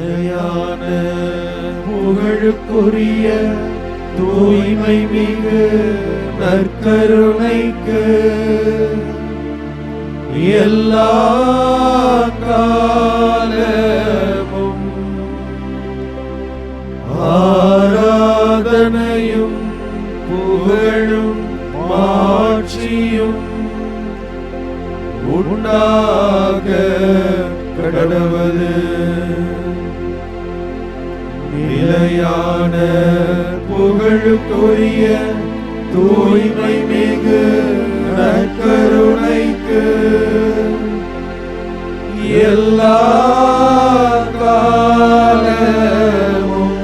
நிலையான புகழுக்குரிய தூய்மை மிகு நற்கருணைக்கு எல்லா காலமும் ஆராதனையும் புகழும் மாட்சியும் உண்டாக கடவுளே. நிலையான புகழுக்குரிய தூய்மை மிகு நற்கருணைக்கு எல்லா காலமும்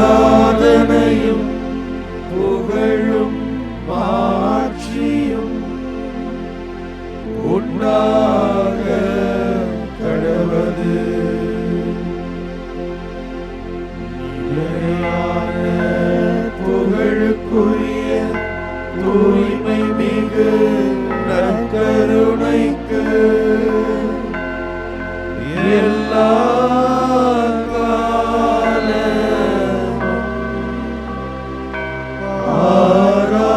ஆராதனையும் புகழும் மாட்சியும் உண்டாக கடவுளே. நிலையான புகழுக்குரிய தூய்மை மிகு நற்கருணைக்கு எல்லா காலமும்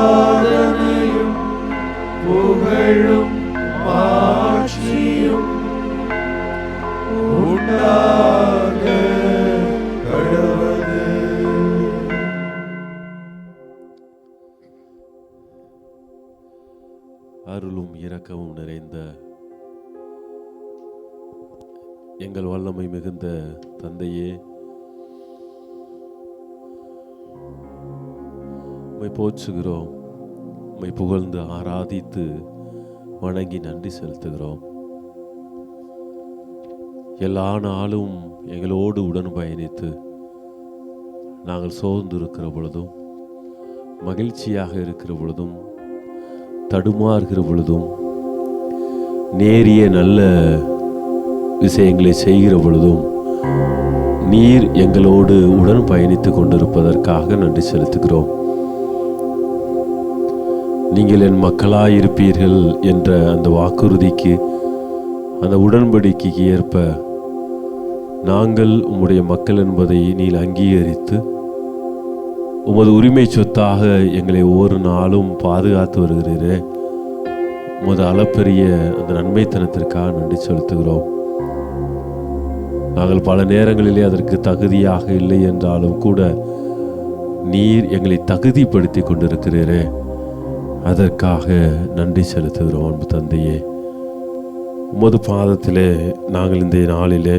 ஆராதனையும் புகழும் மாட்சியும் உண்டாக கடவுளே. அருளும் இரக்கமும் நிறைந்த எங்கள் வல்லமை மிகுந்த தந்தையே, உம்மை போற்றுகிறோம், உம்மை புகழ்ந்து ஆராதித்து வணங்கி நன்றி செலுத்துகிறோம். எல்லா நாளும் எங்களோடு உடன் பயணித்து நாங்கள் சோர்ந்து இருக்கிற பொழுதும், மகிழ்ச்சியாக இருக்கிற பொழுதும், தடுமாறுகிற பொழுதும், நேரிய நல்ல விஷயங்களை செய்கிற பொழுதும் நீர் எங்களோடு உடன் பயணித்து கொண்டிருப்பதற்காக நன்றி செலுத்துகிறோம். நீங்கள் என் மக்களாயிருப்பீர்கள் என்ற அந்த வாக்குறுதிக்கு, அந்த உடன்படிக்கைக்கு ஏற்ப நாங்கள் உம்முடைய மக்கள் என்பதை நீர் அங்கீகரித்து உமது உரிமை சொத்தாக எங்களை ஒவ்வொரு நாளும் பாதுகாத்து வருகிறீரே. உமது அளப்பெரிய அந்த நன்மைத்தனத்திற்காக நன்றி செலுத்துகிறோம். நாங்கள் பல நேரங்களிலே அதற்கு தகுதியாக இல்லை என்றாலும் கூட நீர் எங்களை தகுதிப்படுத்தி கொண்டிருக்கிறீரே, அதற்காக நன்றி செலுத்துகிறோம். அன்பு தந்தையே, உமது பாதத்திலே நாங்கள் இந்த நாளிலே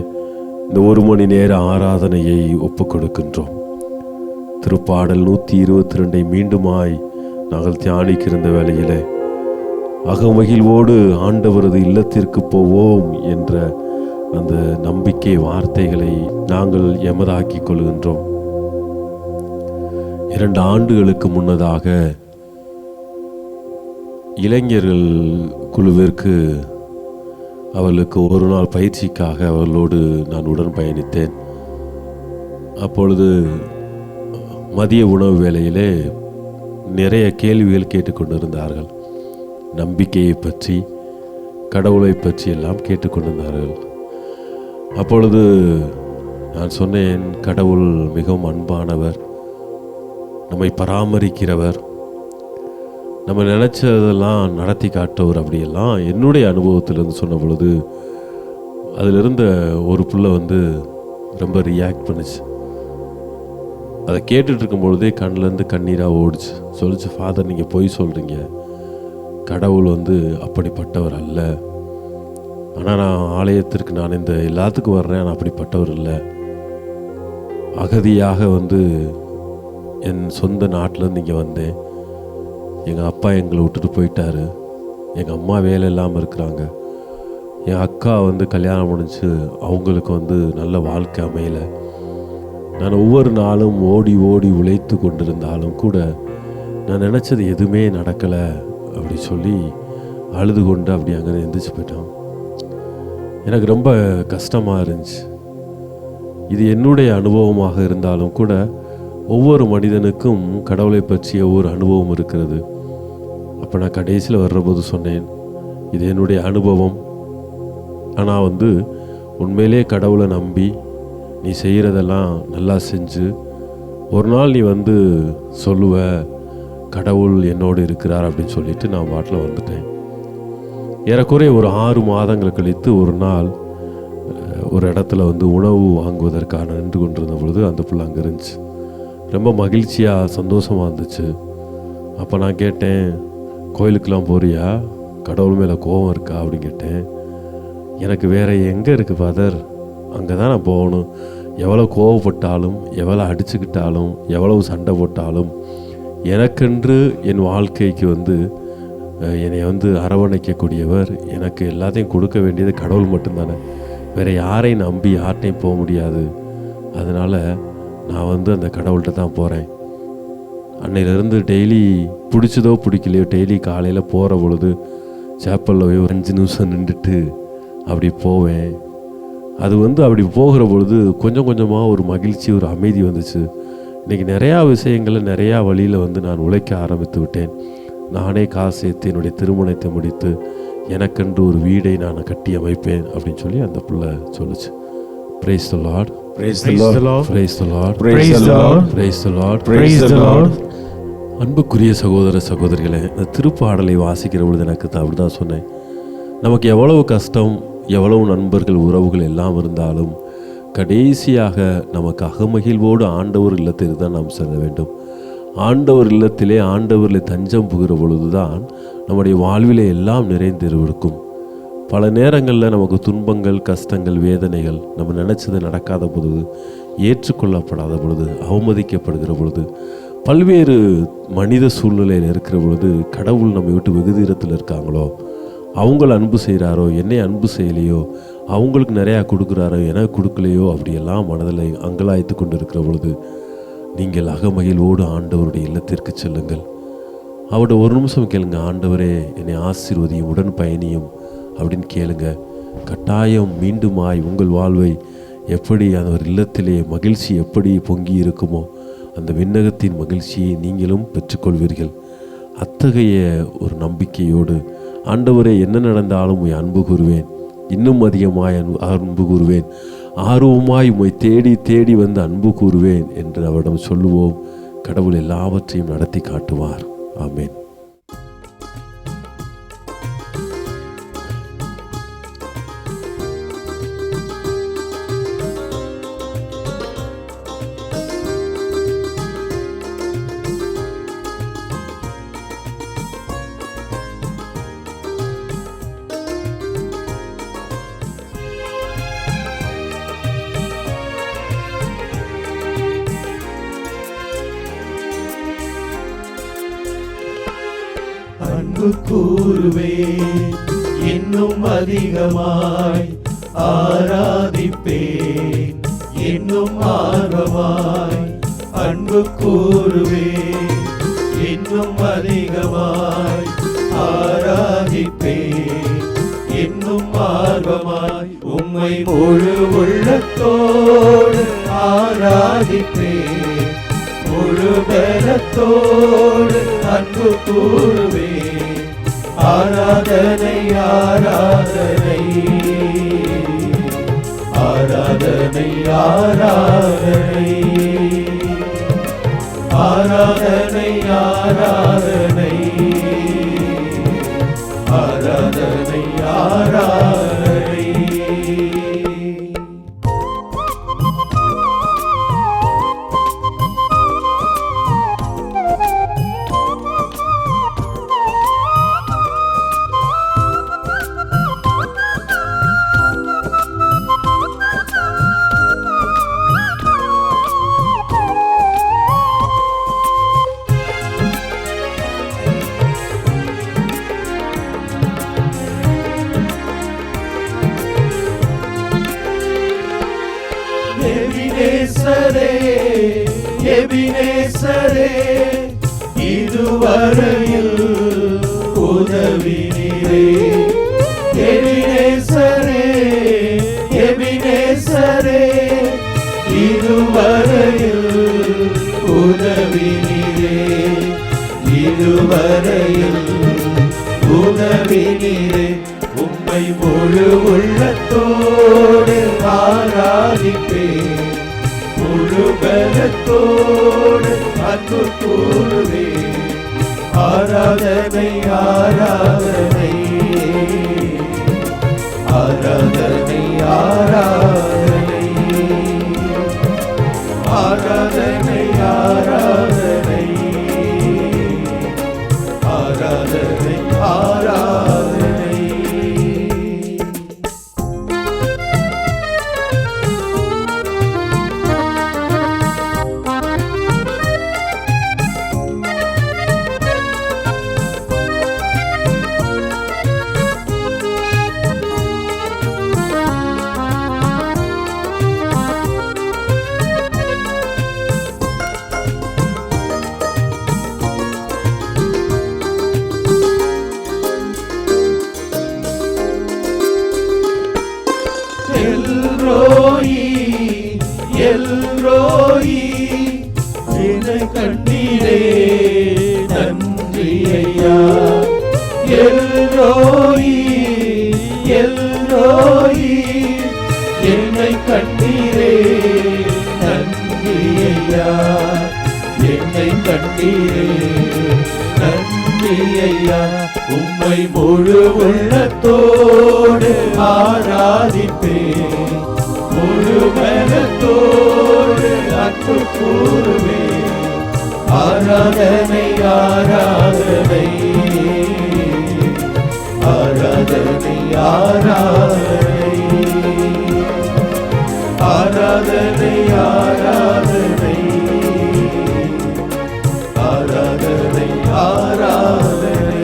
இந்த 1 மணி நேர ஆராதனையை ஒப்புக் கொடுக்கின்றோம். திருப்பாடல் 122 மீண்டுமாய் நாங்கள் தியானிக்கிற வேளையிலே அகமகிழ்வோடு ஆண்டவரது இல்லத்திற்கு போவோம் என்ற அந்த நம்பிக்கை வார்த்தைகளை நாங்கள் எமதாக்கிக் கொள்கின்றோம். 2 ஆண்டுகளுக்கு முன்னதாக இளைஞர்கள் குழுவிற்கு அவர்களுக்கு ஒரு நாள் பயிற்சிக்காக அவர்களோடு நான் உடன் பயணித்தேன். அப்பொழுது மதிய உணவு வேளையிலே நிறைய கேள்விகள் கேட்டுக்கொண்டிருந்தார்கள். நம்பிக்கையை பற்றி, கடவுளை பற்றி எல்லாம் கேட்டுக்கொண்டிருந்தார்கள். அப்பொழுது நான் சொன்னேன், கடவுள் மிகவும் அன்பானவர், நம்மை பராமரிக்கிறவர், நம்ம நினச்சதெல்லாம் நடத்தி காட்டவர். அப்படியெல்லாம் என்னுடைய அனுபவத்திலிருந்து சொன்ன பொழுது அதில் இருந்த ஒரு பிள்ளை ரொம்ப ரியாக்ட் பண்ணிச்சு. அதை கேட்டுட்டு இருக்கும் பொழுதே கண்ணிலேருந்து கண்ணீராக ஓடிச்சு. சொல்லிச்சு, ஃபாதர் நீங்கள் பொய் சொல்கிறீங்க, கடவுள் அப்படிப்பட்டவர் அல்ல. ஆனால் நான் ஆலயத்திற்கு நான் இந்த எல்லாத்துக்கும் வர்றேன், ஆனால் அப்படிப்பட்டவர் இல்லை. அகதியாக என் சொந்த நாட்டிலேருந்து இங்கே வந்தேன். எங்கள் அப்பா எங்களை விட்டுட்டு போயிட்டாரு, எங்கள் அம்மா வேலை இல்லாமல் இருக்கிறாங்க, என் அக்கா கல்யாணம் முடிஞ்சு அவங்களுக்கு நல்ல வாழ்க்கை அமையலை. நான் ஒவ்வொரு நாளும் ஓடி ஓடி உழைத்து கொண்டிருந்தாலும் கூட நான் நினச்சது எதுவுமே நடக்கலை அப்படி சொல்லி அழுது கொண்டு அப்படி அங்கே எந்திரிச்சு போயிட்டான். எனக்கு ரொம்ப கஷ்டமாக இருந்துச்சு. இது என்னுடைய அனுபவமாக இருந்தாலும் கூட ஒவ்வொரு மனிதனுக்கும் கடவுளை பற்றிய ஒரு அனுபவம் இருக்கிறது. அப்போ நான் கடைசியில் வர்றபோது சொன்னேன், இது என்னுடைய அனுபவம், ஆனால் உண்மையிலே கடவுளை நம்பி நீ செய்கிறதெல்லாம் நல்லா செஞ்சு ஒரு நாள் நீ சொல்லுவ கடவுள் என்னோடு இருக்கிறார் அப்படின்னு சொல்லிட்டு நான் பாட்டில் வந்துட்டேன். ஏறக்குறைய ஒரு 6 மாதங்கள் கழித்து ஒரு நாள் ஒரு இடத்துல உணவு வாங்குவதற்கான நின்று கொண்டிருந்த பொழுது அந்த பிள்ளை அங்கே இருந்துச்சு. ரொம்ப மகிழ்ச்சியாக சந்தோஷமாக இருந்துச்சு. அப்போ நான் கேட்டேன், கோயிலுக்கெலாம் போறியா, கடவுள் மேலே கோபம் இருக்கா அப்படின்னு கேட்டேன். எனக்கு வேறு எங்கே இருக்குது ஃபாதர், அங்கே தான் நான் போகணும். எவ்வளோ கோவப்பட்டாலும், எவ்வளோ அடிச்சுக்கிட்டாலும், எவ்வளவு சண்டை போட்டாலும் எனக்கென்று என் வாழ்க்கைக்கு என்னை அரவணைக்கக்கூடியவர், எனக்கு எல்லாத்தையும் கொடுக்க வேண்டியது கடவுள் மட்டும்தானே. வேறு யாரையும் நம்பி யார்ட்டையும் போக முடியாது. அதனால் நான் அந்த கடவுள்கிட்ட தான் போகிறேன். அன்னையிலேருந்து டெய்லி பிடிச்சதோ பிடிக்கலையோ டெய்லி காலையில் போகிற பொழுது சேப்பலில் போய் ஒரு 5 நிமிஷம் நின்றுட்டு அப்படி போவேன். அது அப்படி போகிற பொழுது கொஞ்சம் கொஞ்சமாக ஒரு மகிழ்ச்சி, ஒரு அமைதி வந்துச்சு. இன்றைக்கி நிறையா விஷயங்களை நிறையா வழியில் நான் உழைக்க ஆரம்பித்து விட்டேன். நானே காசு சேர்த்து என்னுடைய திருமணத்தை முடித்து எனக்கென்று ஒரு வீடை நான் கட்டி அமைப்பேன் அப்படின்னு சொல்லி அந்த பிள்ளை சொல்லுச்சு. Praise the Lord. Praise the Lord. Praise the Lord. Praise the Lord. Praise the Lord. Praise the Lord. அன்புக்குரிய சகோதர சகோதரிகளே, இந்த திருப்பாடலை வாசிக்கிற பொழுது எனக்கு அப்படி தான் சொன்னேன். நமக்கு எவ்வளவு கஷ்டம், எவ்வளவு நண்பர்கள், உறவுகள் எல்லாம் இருந்தாலும் கடைசியாக நமக்கு அகமகிழ்வோடு ஆண்டவர் இல்லத்திற்கு தான் நாம் செல்ல வேண்டும். ஆண்டவர் இல்லத்திலே ஆண்டவரில் தஞ்சம் புகிற பொழுதுதான் நம்முடைய வாழ்விலே எல்லாம் நிறைந்திருக்கும். பல நேரங்களில் நமக்கு துன்பங்கள், கஷ்டங்கள், வேதனைகள், நம்ம நினச்சது நடக்காத பொழுது, ஏற்றுக்கொள்ளப்படாத பொழுது, அவமதிக்கப்படுகிற பொழுது, பல்வேறு மனித சூழ்நிலையில் இருக்கிற பொழுது கடவுள் நம்மை விட்டு வெகு தூரத்தில் இருக்காங்களோ, அவங்கள அன்பு செய்கிறாரோ, என்னை அன்பு செய்யலையோ, அவங்களுக்கு நிறையா கொடுக்குறாரோ, எனக்கு கொடுக்கலையோ, அப்படியெல்லாம் மனதில் அங்கலாய்த்து கொண்டு இருக்கிற பொழுது நீங்கள் அகமகிழ்வோடு ஆண்டவருடைய இல்லத்திற்கு செல்லுங்கள். அவருடைய ஒரு நிமிஷம் கேளுங்க, ஆண்டவரே என்னை ஆசீர்வதியும், உடன் பயணியும் அப்படின்னு கேளுங்க. கட்டாயம் மீண்டுமாய் உங்கள் வாழ்வை எப்படி அந்த ஒரு இல்லத்திலே மகிழ்ச்சி எப்படி பொங்கி இருக்குமோ அந்த விண்ணகத்தின் மகிழ்ச்சியை நீங்களும் பெற்றுக்கொள்வீர்கள். அத்தகைய ஒரு நம்பிக்கையோடு ஆண்டவரே என்ன நடந்தாலும் உம்மை அன்பு கூறுவேன், இன்னும் அதிகமாய் அன்பு கூறுவேன், ஆர்வமாய் உம்மை தேடி தேடி அன்பு கூறுவேன் என்று அவரிடம் சொல்லுவோம். கடவுள் எல்லாவற்றையும் நடத்தி காட்டுவார். ஆமென். அன்பு கூறுவேன், இன்னும் அதிகமாய் ஆராதிப்பேன், இன்னும் ஆர்வமாய் அன்பு கூறுவேன், இன்னும் அதிகமாய் ஆராதிப்பேன், இன்னும் ஆர்வமாய் உம்மை முழு உள்ளத்தோடு ஆராதிப்பேன், முழு பலத்தோடு அன்பு கூறுவேன். ஆராதனை ஆராதனை ஆராதனை ஆராதனை ஆராதனை ஆராதனை ஆராதனை ஆராதனை. எபினேசரே, எபினேசரே, இதுவரையில் உதவினீரே. எபினேசரே, எபினேசரே, இதுவரையில் உதவினீரே, இதுவரையில் உதவினீரே. உம்மை முழு உள்ளத்தோடு ஆராதிப்பேன், முழு பலத்தோடு அன்பு கூறுவேன். ஆராதனை ஆராதனை ஆராதனை ஆராதனை ஆராதனை ஆராதனை ஆராதனை ஆராதனை. எல்ரோயி எல்ரோயி என்னை கண்டீரே நன்றி ஐயா. எல்ரோயி எல்ரோயி என்னை கண்டீரே நன்றி ஐயா. என்னை கண்டீரே நன்றி ஐயா. உம்மை முழு உள்ளத்தோடு ஆராதிப்பேன், முழு பலத்தோடு அன்பு கூறுவேன். ஆராதனை ஆராதனை ஆராதனை ஆராதனை ஆராதனை ஆராதனை ஆராதனை ஆராதனை.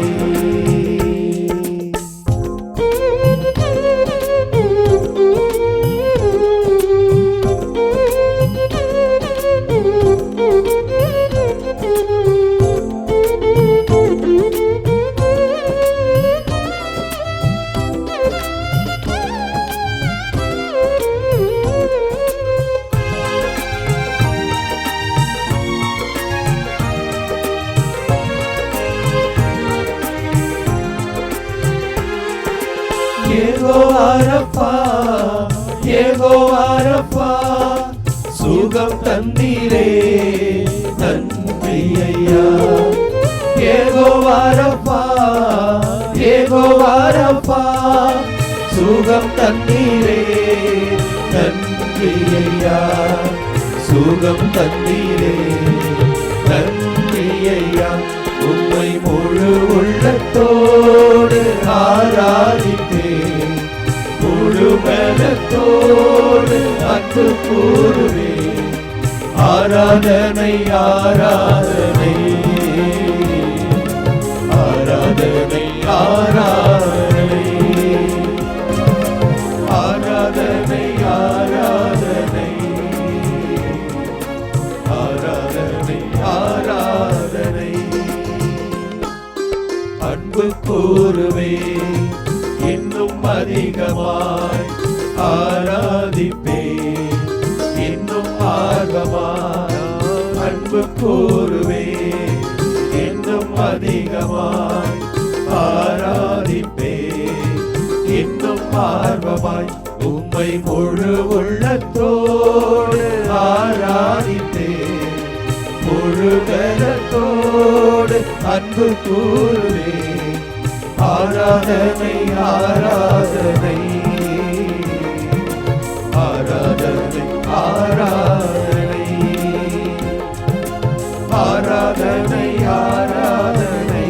யெகோவாரப்பா யெகோவாரப்பா சுகம் தந்தீரே நன்றி ஐயா. யெகோவாரப்பா யெகோவாரப்பா சுகம் தந்தீரே நன்றி ஐயா. சுகம் தந்தீரே நன்றி ஐயா. உம்மை முழு உள்ளத்தோடு ஆராதிப்பேன், முழு பலத்தோடு அன்பு கூறுவேன். ஆராதனை ஆராதனை ஆராதனை ஆராதனை ஆராதனை ஆராதனை ஆராதனை ஆராதனை. அன்பு கூறுவே இன்னும் அதிகமாய் ஆராதிப்பே இன்னும் ஆர்வமாய். அன்பு கூறுவே இன்னும் அதிகமாய் ஆராதிப்பே இன்னும் ஆர்வமாய். உம்மை முழு உள்ளத்தோடு ஆராதிப்பே, முழு பலத்தோடு அன்பு கூறுவே. ஆராதனை ஆராதனை ஆராதனை ஆராதனை ஆராதனை ஆராதனை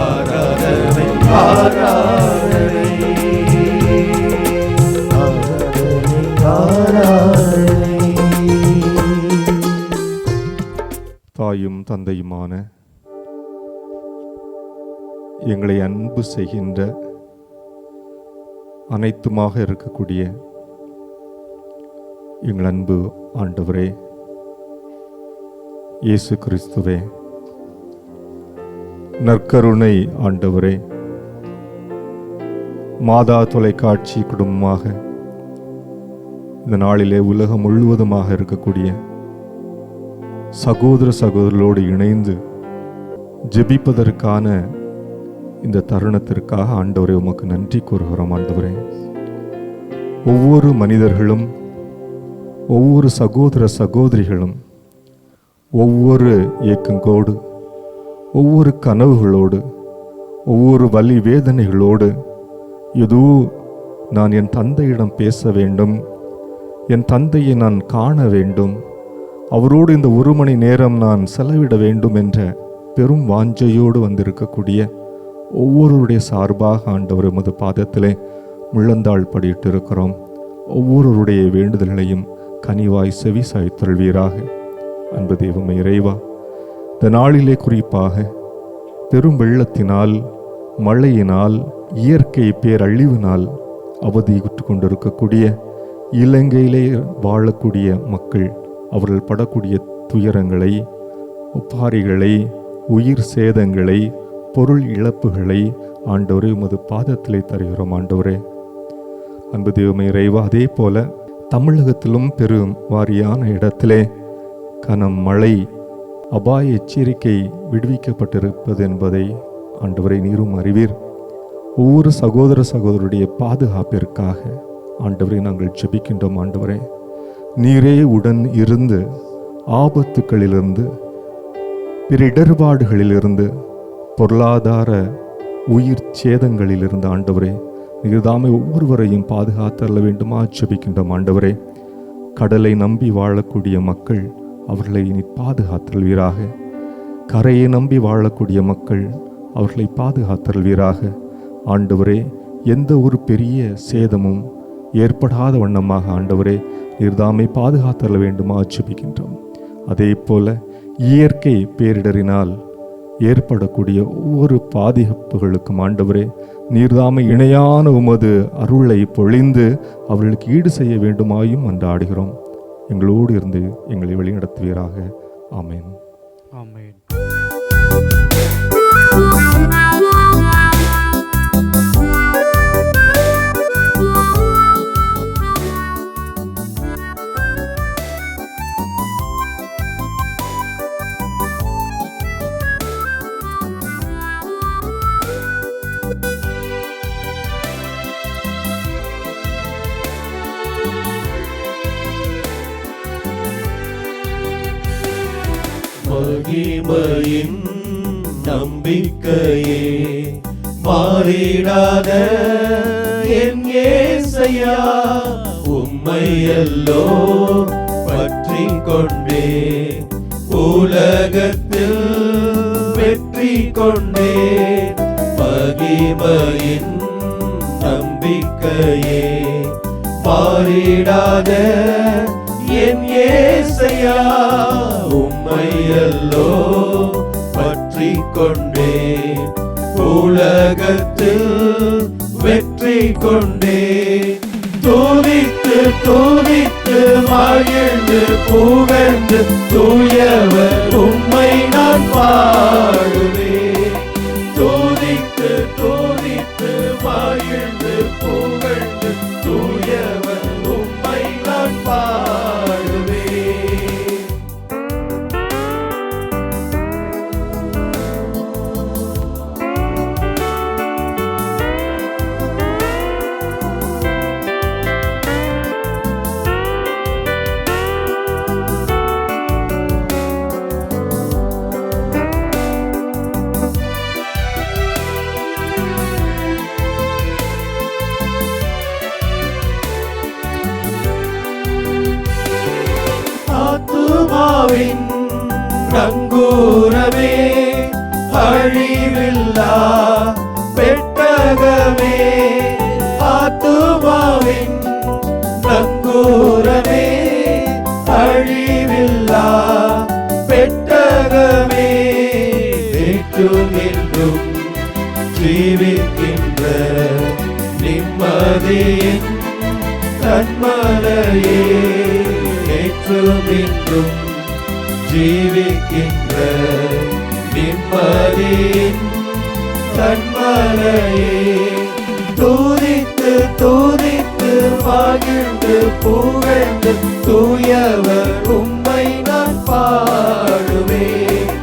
ஆராதனை ஆராதனை ஆராதனை. தாயும் தந்தையுமான எங்களை அன்பு செய்கின்ற அனைத்துமாக இருக்கக்கூடிய எங்கள் அன்பு ஆண்டவரே இயேசு கிறிஸ்துவே, நற்கருணை ஆண்டவரே, மாதா தொலைக்காட்சி குடும்பமாக இந்த நாளிலே உலகம் முழுவதுமாக இருக்கக்கூடிய சகோதர சகோதரர்களோடு இணைந்து ஜெபிப்பதற்கான இந்த தருணத்திற்காக ஆண்டவரே உமக்கு நன்றி கூறுகிறோம். ஆண்டவரே, ஒவ்வொரு மனிதர்களும், ஒவ்வொரு சகோதர சகோதரிகளும் ஒவ்வொரு ஏக்கங்கோடு, ஒவ்வொரு கனவுகளோடு, ஒவ்வொரு வலி வேதனைகளோடு, ஏதோ நான் என் தந்தையிடம் பேச வேண்டும், என் தந்தையை நான் காண வேண்டும், அவரோடு இந்த 1 மணி நேரம் நான் செலவிட வேண்டும் என்ற பெரும் வாஞ்சையோடு வந்திருக்கக்கூடிய ஒவ்வொருவருடைய சார்பாக ஆண்டவர் உமது பாதத்திலே முழந்தாள் படியிட்டு இருக்கிறோம். ஒவ்வொருவருடைய வேண்டுதல்களையும் கனிவாய் செவி சாய்த்தொள்வீராக. அன்பு தெய்வமே இறைவா, இந்த நாளிலே குறிப்பாக பெரும் வெள்ளத்தினால், மழையினால், இயற்கை பேரழிவினால் அவதியுற்று கொண்டிருக்கக்கூடிய இலங்கையிலே வாழக்கூடிய மக்கள், அவர்கள் படக்கூடிய துயரங்களை, ஒப்பாரிகளை, உயிர் சேதங்களை, பொருள் இழப்புகளை ஆண்டவரே உமது பாதத்திலே தருகிறோம். ஆண்டவரே, அன்பு தெய்வமே இறைவா, அதே போல தமிழகத்திலும் பெரும் வாரியான இடத்திலே கனம் மழை அபாய எச்சரிக்கை விடுவிக்கப்பட்டிருப்பது என்பதை ஆண்டவரை நீரும் அறிவீர். ஒவ்வொரு சகோதர சகோதரருடைய பாதுகாப்பிற்காக ஆண்டவரை நாங்கள் ஜெபிக்கின்றோம். ஆண்டவரே, நீரே உடன் இருந்து ஆபத்துக்களிலிருந்து, பிற இடர்பாடுகளிலிருந்து, பொருளாதார உயிர் சேதங்களிலிருந்து ஆண்டவரே நீர்தாமே ஒவ்வொருவரையும் பாதுகாத்தள்ள வேண்டுமா ஜெபிக்கின்றோம். ஆண்டவரே, கடலை நம்பி வாழக்கூடிய மக்கள், அவர்களை நீ பாதுகாத்தல்வீராக. கரையை நம்பி வாழக்கூடிய மக்கள், அவர்களை பாதுகாத்தல்வீராக. ஆண்டவரே, எந்த ஒரு பெரிய சேதமும் ஏற்படாத வண்ணமாக ஆண்டவரே நீர்தாமை பாதுகாத்தல்ல வேண்டுமா ஜெபிக்கின்றோம். அதே போல இயற்கை பேரிடரினால் ஏற்படக்கூடிய ஒவ்வொரு பாதிப்புகளுக்கும் ஆண்டவரே நீர்தாமை இணையான உமது அருளை பொழிந்து அவர்களுக்கு ஈடு செய்ய வேண்டுமாயும் அன்றாடுகிறோம். எங்களோடு இருந்து எங்களை வழிநடத்துவீராக. ஆமென். ஆமென். மகிமையின் நம்பிக்கையே மாறிடாத என் இயேசையா, உம்மையல்லோ பற்றிக் கொண்டே உலகத்தில் வெற்றி கொண்டே. மகிமையின் நம்பிக்கையே மாறிடாத என் இயேசையா, உம்மையல்லோ பற்றிக் கொண்டே உலகத்தில் வெற்றி கொண்டே. துதித்து துதித்து மகிழ்ந்து புகழ்ந்து தூயவர் உம்மை நான் பாடுவேன். துதித்து துதித்து மகிழ்ந்து புகழ்ந்து தூயவர் உம்மை நான் பாடுவேன். ஆத்துமாவின் நங்கூரமே, அழிவில்லா பெட்டகமே. ஆத்துமாவின் நங்கூரமே, அழிவில்லா பெட்டகமே. நேற்றும் என்றும் ஜீவிக்கின்ற நிம்மதியின் கண்மலையே. நேற்றும் இன்றும் ஜீவிக்கின்ற நிம்மதியின் கண்மலையே. துதித்து துதித்து மகிழ்ந்து புகழ்ந்து தூயவர் உம்மை நான் பாடுவேன்.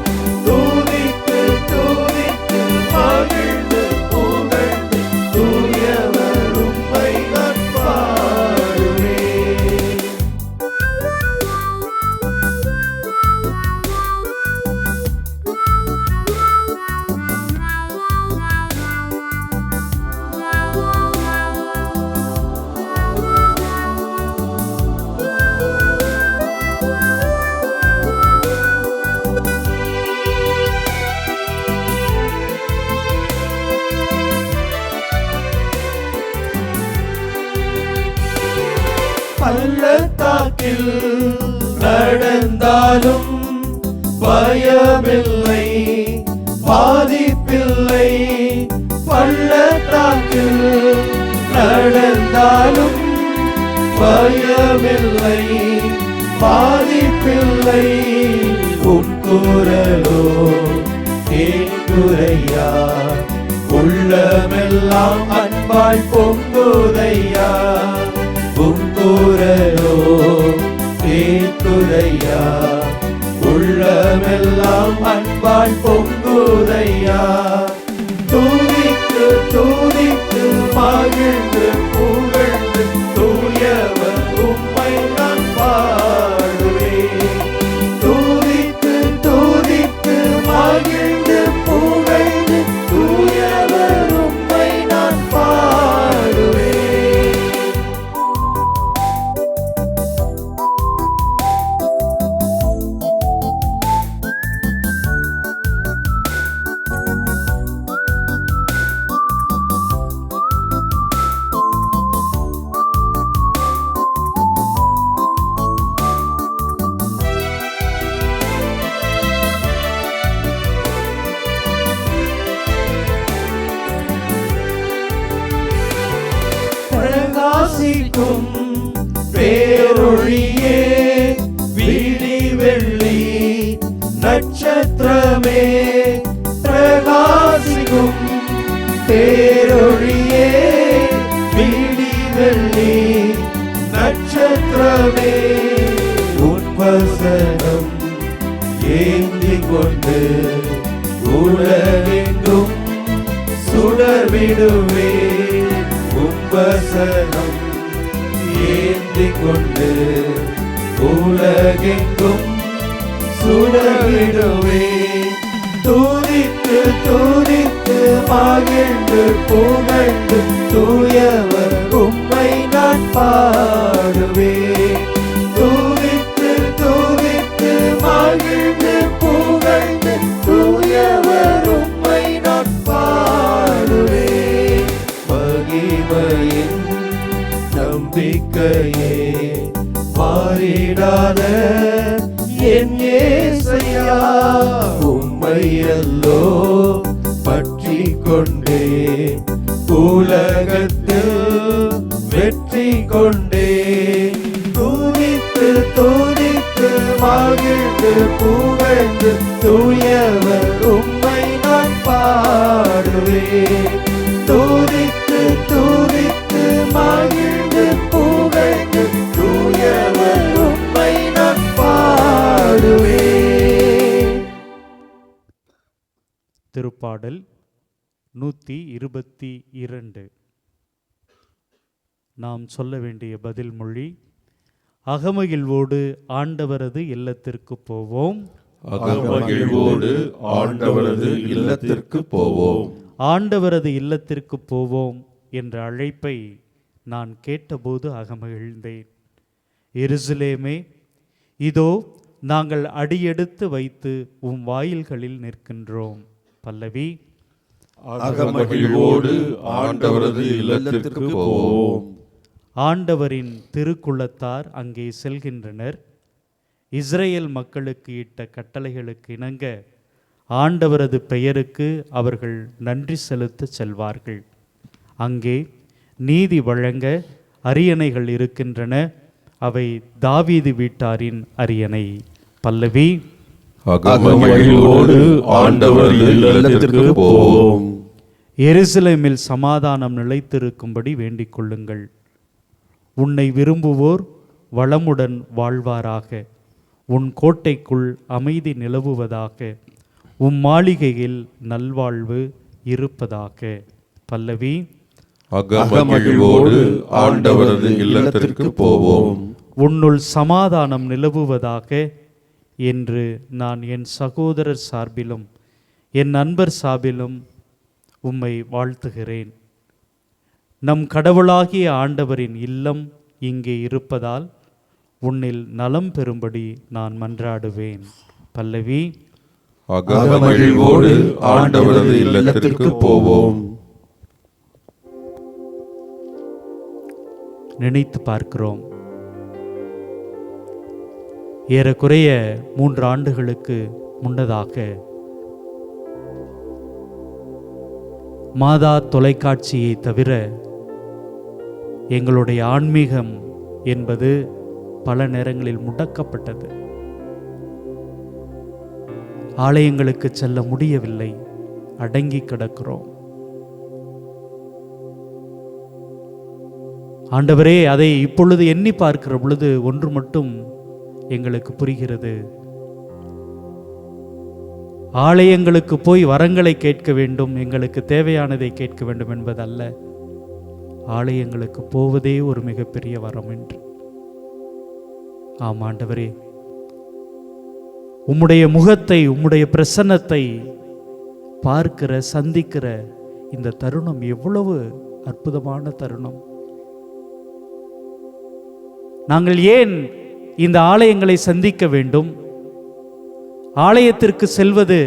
துதித்து துதித்து மகிழ்ந்து பள்ளத்தாக்கில் நடந்தாலும் பயமில்லை, பாதிப்பில்லை. பள்ளத்தாக்கில் நடந்தாலும் பயமில்லை, பாதிப்பில்லை. உன் குரலோ கேட்குதையா, உள்ளமெல்லாம் அன்பாய் பொங்குதையா. உன் குரலோ கேட்குதையா, உள்ளமெல்லாம் அன்பாய் பொங்குதையா. தூதித்து தூதித்து மகிழ்ந்து புகழ்ந்து தூயவர் உம்மை நான் பாடுவேன். தூதித்து தூதித்து மகிழ்ந்து புகழ்ந்து தூயவர் உம்மை நான் பாடுவேன். பிரகாசிக்கும் பேரொளியே, விடி வெள்ளி நட்சத்திரமே. பிரகாசிக்கும் பேரொளியே, விடி வெள்ளி நட்சத்திரமே. உன் வசனம் ஏந்திக் கொண்டு உலகெங்கும் சுடர்விடுவே. வசனம் ஏந்திக் கொண்டு உலகெங்கும் சுடர்விடுவே. தூதித்து தூதித்து மகிழ்ந்து புகழ்ந்து தூயவர் உம்மை நான் பாடுவேன். தூதித்து தூதித்து மகிழ்ந்து புகழ்ந்து தூயவர் உம்மை நான் பாடுவேன். மகிமையின் நம்பிக்கையே, மாறிடாத என் இயேசையா. உம்மையல்லோ பற்றிக் கொண்டே உலகத்தில் வெற்றி கொண்டே. தூதித்து தூதித்து மகிழ்ந்து புகழ்ந்து தூயவர் உம்மை நான் பாடுவேன். தூதித்து தூதித்து மகிழ்ந்து புகழ்ந்து தூயவர் உம்மை நான் பாடுவேன். திருப்பாடல் 122. நாம் சொல்ல வேண்டிய பதில் மொழி: அகமகிழ்வோடு ஆண்டவரது இல்லத்திற்கு போவோம். அகமகிழ்வோடு ஆண்டவரது இல்லத்திற்கு போவோம். ஆண்டவரது இல்லத்திற்கு போவோம் என்ற அழைப்பை நான் கேட்டபோது அகமகிழ்ந்தேன். எருசலேமே, இதோ நாங்கள் அடியெடுத்து வைத்து உம் வாயில்களில் நிற்கின்றோம். பல்லவி: அகமகிழ்வோடு ஆண்டவரது இல்லத்திற்கு போவோம். ஆண்டவரின் திருக்குலத்தார் அங்கே செல்கின்றனர். இஸ்ரேல் மக்களுக்கு இட்ட கட்டளைகளுக்கு இணங்க ஆண்டவரது பெயருக்கு அவர்கள் நன்றி செலுத்த செல்வார்கள். அங்கே நீதி வழங்க அரியணைகள் இருக்கின்றன. அவை தாவீது வீட்டாரின் அரியணை. பல்லவி: அகமகிழ்வோடு ஆண்டவரது இல்லத்திற்கு போவோம். எருசலேமில் சமாதானம் நிலைத்திருக்கும்படி வேண்டிக் கொள்ளுங்கள். உன்னை விரும்புவோர் வளமுடன் வாழ்வாராக. உன் கோட்டைக்குள் அமைதி நிலவுவதாக. உம் மாளிகையில் நல்வாழ்வு இருப்பதாக. பல்லவி: அகமகிழ்வோடு ஆண்டவரது இல்லத்திற்கு போவோம். உன்னுள் சமாதானம் நிலவுவதாக என்று நான் என் சகோதரர் சார்பிலும் என் நண்பர் சார்பிலும் உம்மை வாழ்த்துகிறேன். நம் கடவுளாகிய ஆண்டவரின் இல்லம் இங்கே இருப்பதால் உன்னில் நலம் பெறும்படி நான் மன்றாடுவேன். பல்லவி: அகமகிழ்வோடு ஆண்டவரது இல்லத்திற்கு போவோம். நினைத்து பார்க்கிறோம், ஏறக்குறைய 3 ஆண்டுகளுக்கு முன்னதாக மாதா தொலைக்காட்சியை தவிர எங்களுடைய ஆன்மீகம் என்பது பல நேரங்களில் முடக்கப்பட்டது. ஆலயங்களுக்கு செல்ல முடியவில்லை, அடங்கி கிடக்கிறோம். ஆண்டவரே, அதை இப்பொழுது எண்ணி பார்க்கிற பொழுது ஒன்று மட்டும் எங்களுக்கு புரிகிறது. ஆலயங்களுக்கு போய் வரங்களை கேட்க வேண்டும், எங்களுக்கு தேவையானதை கேட்க வேண்டும் என்பதல்ல, ஆலயங்களுக்கு போவதே ஒரு மிகப்பெரிய வரம் என்று. ஆம் ஆண்டவரே, உம்முடைய முகத்தை, உம்முடைய பிரசன்னத்தை பார்க்கிற சந்திக்கிற இந்த தருணம் எவ்வளவு அற்புதமான தருணம். நாங்கள் ஏன் இந்த ஆலயங்களை சந்திக்க வேண்டும்? ஆலயத்திற்கு செல்வது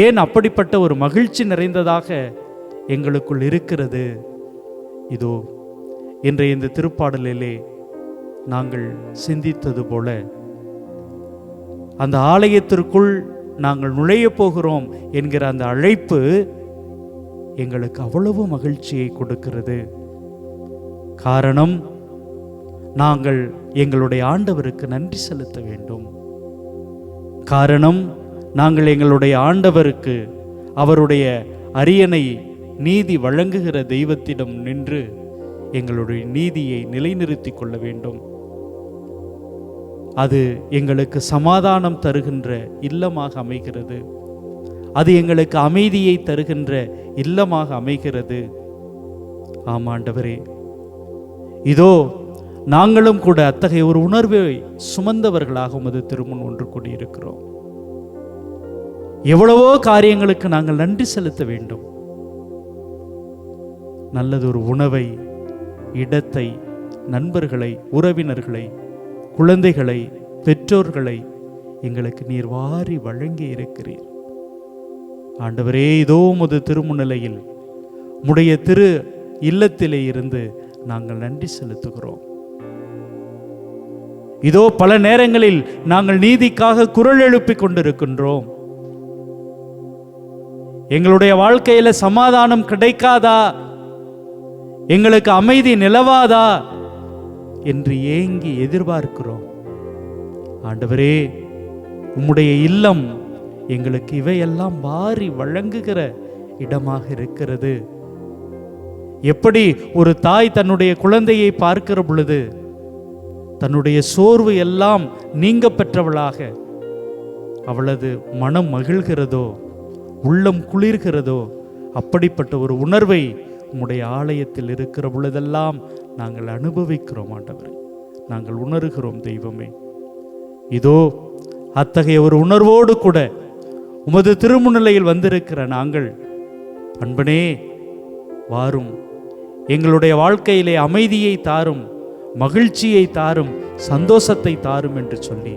ஏன் அப்படிப்பட்ட ஒரு மகிழ்ச்சி நிறைந்ததாக எங்களுக்குள் இருக்கிறது? இதோ இன்றைய இந்த திருப்பாடலிலே நாங்கள் சிந்தித்தது போல அந்த ஆலயத்திற்குள் நாங்கள் நுழைய போகிறோம் என்கிற அந்த அழைப்பு எங்களுக்கு அவ்வளவு மகிழ்ச்சியை கொடுக்கிறது. காரணம், நாங்கள் எங்களுடைய ஆண்டவருக்கு நன்றி செலுத்த வேண்டும். காரணம், நாங்கள் எங்களுடைய ஆண்டவருக்கு, அவருடைய அரியணை நீதி வழங்குகிற தெய்வத்திடம் நின்று எங்களுடைய நீதியை நிலைநிறுத்திக் கொள்ள வேண்டும். அது எங்களுக்கு சமாதானம் தருகின்ற இல்லமாக அமைகிறது. அது எங்களுக்கு அமைதியை தருகின்ற இல்லமாக அமைகிறது. ஆமாண்டவரே, இதோ நாங்களும் கூட அத்தகைய ஒரு உணர்வை சுமந்தவர்களாக உமது திருமுன் ஒன்று கூடியிருக்கிறோம். எவ்வளவோ காரியங்களுக்கு நாங்கள் நன்றி செலுத்த வேண்டும். நல்லதொரு உணவை, இடத்தை, நண்பர்களை, உறவினர்களை, குழந்தைகளை, பெற்றோர்களை எங்களுக்கு நீர் வாரி வழங்கி இருக்கிறீர். ஆண்டவரே, இதோ உமது திருமுன்னிலையில் உம்முடைய திரு இல்லத்திலே இருந்து நாங்கள் நன்றி செலுத்துகிறோம். இதோ பல நேரங்களில் நாங்கள் நீதிக்காக குரல் எழுப்பிக் கொண்டிருக்கின்றோம். எங்களுடைய வாழ்க்கையில சமாதானம் கிடைக்காதா, எங்களுக்கு அமைதி நிலவாதா என்று ஏங்கி எதிர்பார்க்கிறோம். ஆண்டவரே, உம்முடைய இல்லம் எங்களுக்கு இவையெல்லாம் வாரி வழங்குகிற இடமாக இருக்கிறது. எப்படி ஒரு தாய் தன்னுடைய குழந்தையை பார்க்கிற பொழுது தன்னுடைய சோர்வு எல்லாம் நீங்க பெற்றவளாக அவளது மனம் மகிழ்கிறதோ, உள்ளம் குளிர்கிறதோ, அப்படிப்பட்ட ஒரு உணர்வை உம்முடைய ஆலயத்தில் இருக்கிற பொழுதெல்லாம் நாங்கள் அனுபவிக்கிறோம். ஆண்டவரே, நாங்கள் உணர்கிறோம். தெய்வமே, இதோ அத்தகைய ஒரு உணர்வோடு கூட உமது திருமுன்னிலையில் வந்திருக்கிற நாங்கள், அன்பனே வாரும், எங்களுடைய வாழ்க்கையிலே அமைதியை தாரும், மகிழ்ச்சியை தாரும், சந்தோஷத்தை தாரும் என்று சொல்லி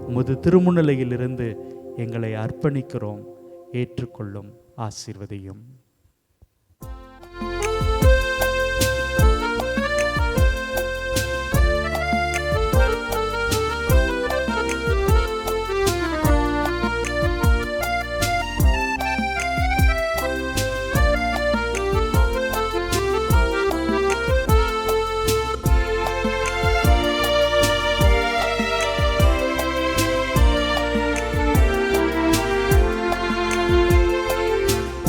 உமது திருமுன்னிலையில் இருந்து எங்களை அர்ப்பணிக்கிறோம். ஏற்றுக்கொள்ளும், ஆசீர்வதியும்.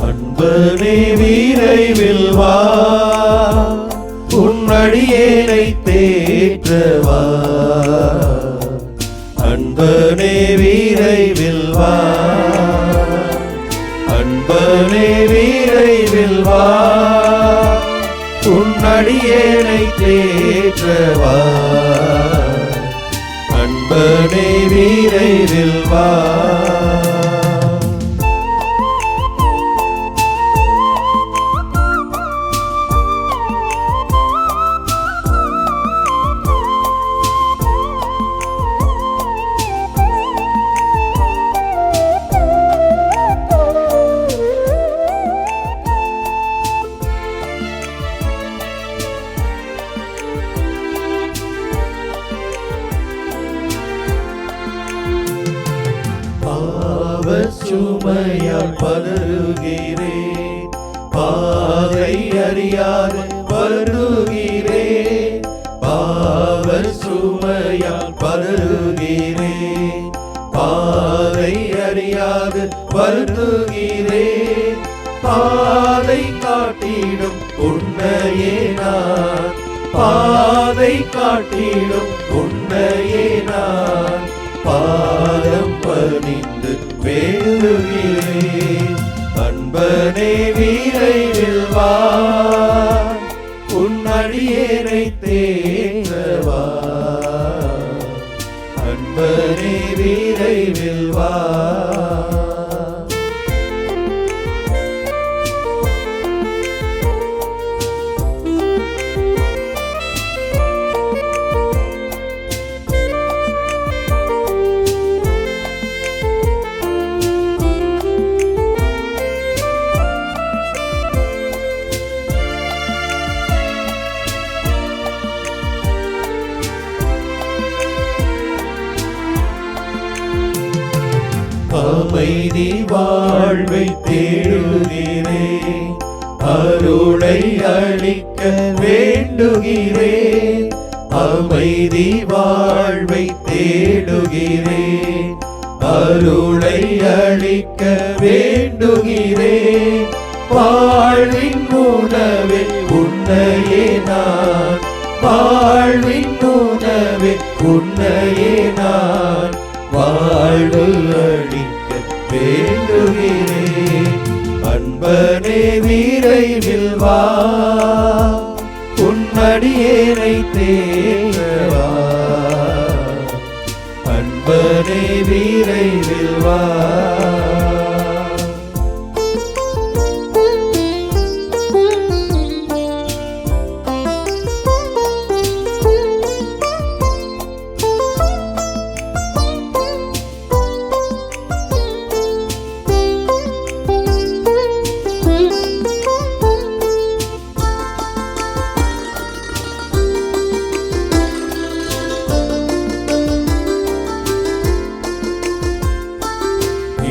அன்பனே விரைவில் வா, உன் அடியேனை தேற்றவா. அன்பனே விரைவில் வா, அன்பனே விரைவில் வா, உன் அடியேனை தேற்றவா. அன்பனே விரைவில் வா. சுமையால் பதறுகிறேன், பாதை அறியாது வருகிறேன், பாவ சுமையால் பதறுகிறேன், பாதை அறியாது வருகிறேன், பாதை காட்டிடும் உன்னையே நான், பாதை காட்டிடும் உன்னையே நான் பாதம் பணிந்து வேண்டுகிறேன். அன்பனே விரைவில் வா, உன் அடியேனை தேற்றவா, அன்பனே விரைவில் வா. அமைதி வாழ்வை தேடுகிறேன், அருளை அளிக்க வேண்டுகிறேன், அமைதி வாழ்வை தேடுகிறேன், அருளை அளிக்க வேண்டுகிறேன், வாழ்வின் உணவே உன்னையே நான், வாழ்வின் உணவே உன்னையே நான் வாழ்வு அளிக்க வேண்டுகிறேன். அன்பனே விரைவில் வா, உன் அடியேனை தேற்றவா, அன்பனே விரைவில் வா.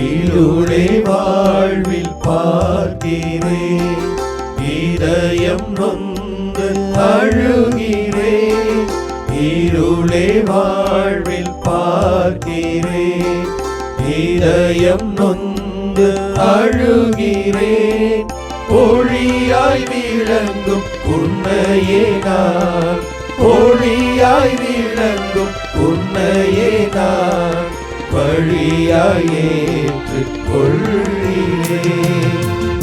இருளே வாழ்வில் பார்க்கிறேன், இதயம் நொந்து அழுகிறேன், இருளே வாழ்வில் பார்க்கிறேன், இதயம் நொந்து அழுகிறேன், ஒளியாய் விளங்கும் உன்னையே நான், ஒளியாய் விளங்கும் உன்னையே நான் வழியாய் ஏற்றுக் கொள்கிறேன்.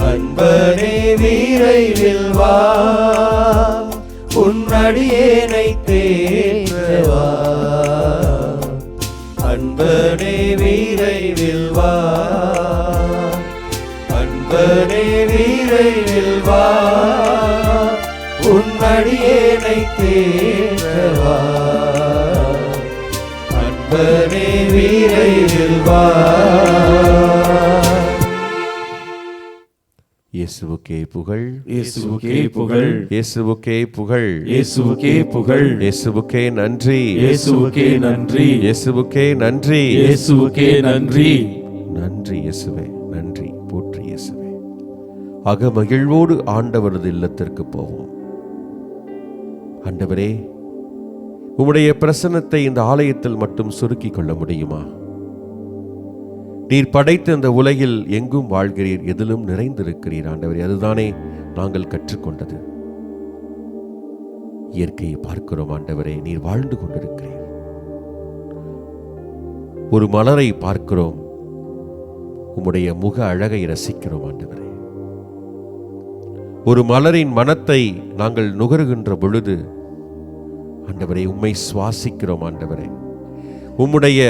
அன்பனே விரைவில் வா, உன் அடியேனை தேற்றவா, அன்பனே விரைவில் வா, அன்பனே விரைவில் வா, உன் அடியேனை தேற்றவா, அன்பனே விரைவில் வா. இயேசுவுக்கே புகழ், இயேசுவுக்கே புகழ், இயேசுவுக்கே புகழ், இயேசுவுக்கே புகழ், இயேசுவுக்கே நன்றி, இயேசுவுக்கே நன்றி, இயேசுவுக்கே நன்றி, இயேசுவுக்கே நன்றி. நன்றி இயேசுவே, நன்றி, போற்றி இயேசுவே. அகமகிழ்வோடு ஆண்டவரது இல்லத்திற்கு போவோம். ஆண்டவரே, உம்முடைய பிரசன்னத்தை இந்த ஆலயத்தில் மட்டும் சுருக்கிக் கொள்ள முடியுமா? நீர் படைத்த இந்த உலகில் எங்கும் வாழ்கிறீர், எதிலும் நிறைந்திருக்கிறீர் ஆண்டவரே. அதுதானே நாங்கள் கற்றுக்கொண்டது. இயற்கையை பார்க்கிறோம் ஆண்டவரே, நீர் வாழ்ந்து கொண்டிருக்கிறீர். ஒரு மலரை பார்க்கிறோம், உம்முடைய முக அழகை ரசிக்கிறோம் ஆண்டவரே. ஒரு மலரின் மனத்தை நாங்கள் நுகருகின்ற பொழுது ஆண்டவரே உம்மை சுவாசிக்கிறோம் ஆண்டவரே. உம்முடைய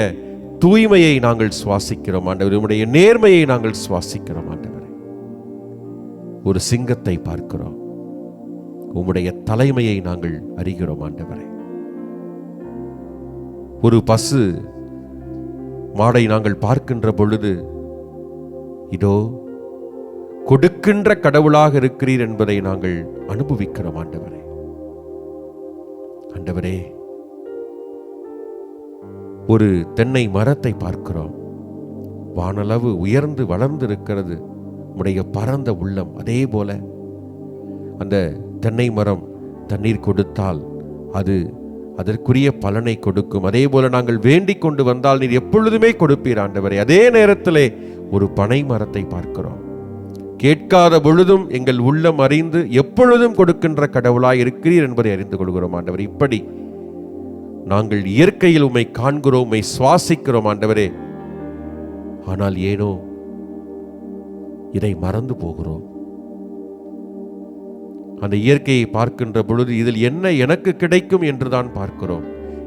தூய்மையை நாங்கள் சுவாசிக்கிறோம் ஆண்டவரே. உம்முடைய நேர்மையை நாங்கள் சுவாசிக்கிறோம் ஆண்டவரே. ஒரு சிங்கத்தை பார்க்கிறோம், உம்முடைய தலைமையை நாங்கள் அறிகிறோம் ஆண்டவரே. ஒரு பசு மாடை நாங்கள் பார்க்கின்ற பொழுது இதோ கொடுக்கின்ற கடவுளாக இருக்கிறீர் என்பதை நாங்கள் அனுபவிக்கிறோம் ஆண்டவரே. ஆண்டவரே, ஒரு தென்னை மரத்தை பார்க்கிறோம், வானளவு உயர்ந்து வளர்ந்து இருக்கிறது உம்முடைய பரந்த உள்ளம். அதே போல அந்த தென்னை மரம் தண்ணீர் கொடுத்தால் அது அதற்குரிய பலனை கொடுக்கும். அதே போல நாங்கள் வேண்டிக் கொண்டு வந்தால் நீர் எப்பொழுதுமே கொடுப்பீர் ஆண்டவரே. அதே நேரத்திலே ஒரு பனை மரத்தை பார்க்கிறோம். கேட்காத பொழுதும் எங்கள் உள்ளம் அறிந்து எப்பொழுதும் கொடுக்கின்ற கடவுளாய் இருக்கிறீர் என்பதை அறிந்து கொள்கிறோம் ஆண்டவரே. இப்படி நாங்கள் இயற்கையில் உம்மை காண்கிறோம், உம்மை சுவாசிக்கிறோம் ஆண்டவரே. ஆனால் ஏனோ இதை மறந்து போகிறோம். அந்த இயற்கையை பார்க்கின்ற பொழுது இதில் என்ன எனக்கு கிடைக்கும் என்றுதான் பார்க்கிறோம்.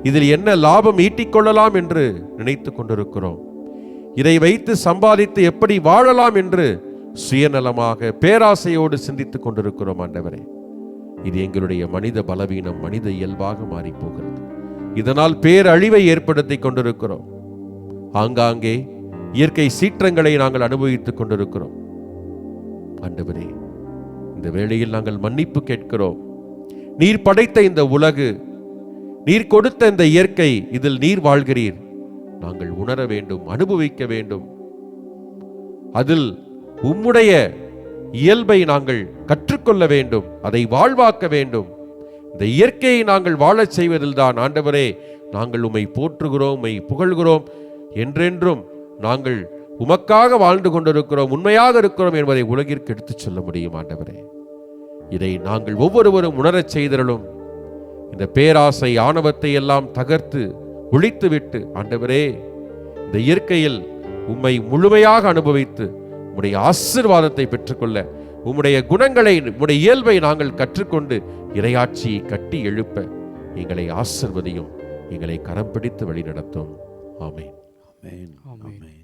இதில் என்ன லாபம் ஈட்டிக்கொள்ளலாம் என்று நினைத்து கொண்டிருக்கிறோம். இதை வைத்து சம்பாதித்து எப்படி வாழலாம் என்று சுயநலமாக பேராசையோடு சிந்தித்துக் கொண்டிருக்கிறோம் ஆண்டவரே. இது எங்களுடைய மனித பலவீனம், மனித இயல்பாக மாறி போகிறது. இதனால் பேரழிவை ஏற்படுத்தி கொண்டிருக்கிறோம். ஆங்காங்கே இயற்கை சீற்றங்களை நாங்கள் அனுபவித்துக் கொண்டிருக்கிறோம் ஆண்டவரே. இந்த வேளையில் நாங்கள் மன்னிப்பு கேட்கிறோம். நீர் படைத்த இந்த உலகு, நீர் கொடுத்த இந்த இயற்கை, இதில் நீர் வாழ்கிறீர். நாங்கள் உணர வேண்டும், அனுபவிக்க வேண்டும். அதில் உம்முடைய இயல்பை நாங்கள் கற்றுக்கொள்ள வேண்டும், அதை வாழ்வாக்க வேண்டும். இந்த இயற்கையை நாங்கள் வாழச் செய்வதில் தான் ஆண்டவரே நாங்கள் உம்மை போற்றுகிறோம், உம்மை புகழ்கிறோம். என்றென்றும் நாங்கள் உமக்காக வாழ்ந்து கொண்டிருக்கிறோம், உண்மையாக இருக்கிறோம் என்பதை உலகிற்கு எடுத்துச் சொல்ல முடியும் ஆண்டவரே. இதை நாங்கள் ஒவ்வொருவரும் உணரச் செய்தலும். இந்த பேராசை ஆணவத்தை எல்லாம் தகர்த்து ஒழித்துவிட்டு ஆண்டவரே இந்த இயற்கையில் உம்மை முழுமையாக அனுபவித்து உம்முடைய ஆசீர்வாதத்தை பெற்றுக்கொள்ள, உம்முடைய குணங்களை, உம்முடைய இயல்பை நாங்கள் கற்றுக்கொண்டு இறையாட்சியை கட்டி எழுப்ப எங்களை ஆசீர்வதியும், எங்களை கரம் பிடித்து வழிநடத்தும். ஆமென். ஆமென். ஆமென்.